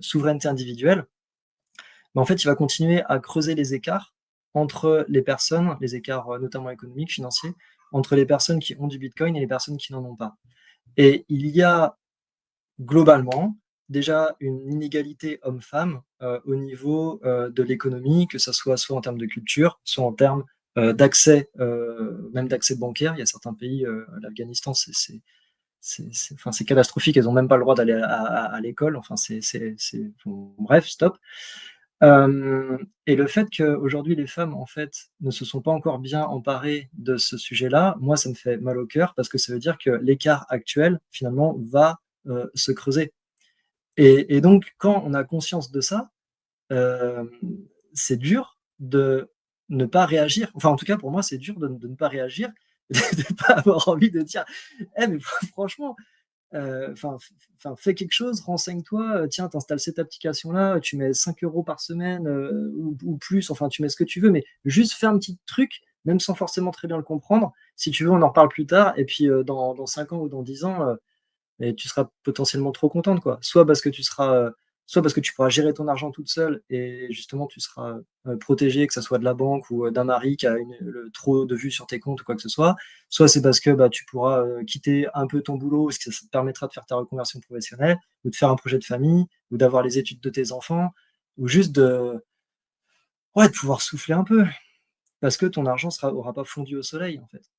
souveraineté individuelle, mais en fait, il va continuer à creuser les écarts entre les personnes, les écarts, notamment économiques, financiers, entre les personnes qui ont du bitcoin et les personnes qui n'en ont pas. Et il y a globalement déjà une inégalité homme-femme, au niveau, de l'économie, que ça soit en termes de culture, soit en termes, d'accès, même d'accès bancaire. Il y a certains pays, l'Afghanistan, enfin, c'est catastrophique, elles ont même pas le droit d'aller à l'école, enfin bon, bref, stop. Et le fait qu'aujourd'hui les femmes, en fait, ne se sont pas encore bien emparées de ce sujet-là, moi, ça me fait mal au cœur parce que ça veut dire que l'écart actuel, finalement, va, se creuser. Et donc quand on a conscience de ça, hem, c'est dur de ne pas réagir. Enfin, en tout cas, pour moi, c'est dur de ne pas réagir, de pas avoir envie de dire: «Eh mais franchement, enfin fais quelque chose, renseigne-toi, tiens, tu installes cette application-là, tu mets 5 € par semaine, ou plus, enfin tu mets ce que tu veux, mais juste fais un petit truc, même sans forcément très bien le comprendre. Si tu veux, on en reparle plus tard et puis, dans 5 ans ou dans 10 ans, et tu seras potentiellement trop contente, quoi. Soit parce que tu pourras gérer ton argent toute seule et justement tu seras, protégée, que ça soit de la banque ou, d'un mari qui a trop de vues sur tes comptes ou quoi que ce soit c'est parce que, bah, tu pourras, quitter un peu ton boulot, parce que ça te permettra de faire ta reconversion professionnelle ou de faire un projet de famille ou d'avoir les études de tes enfants ou juste de pouvoir souffler un peu parce que ton argent aura pas fondu au soleil, en fait.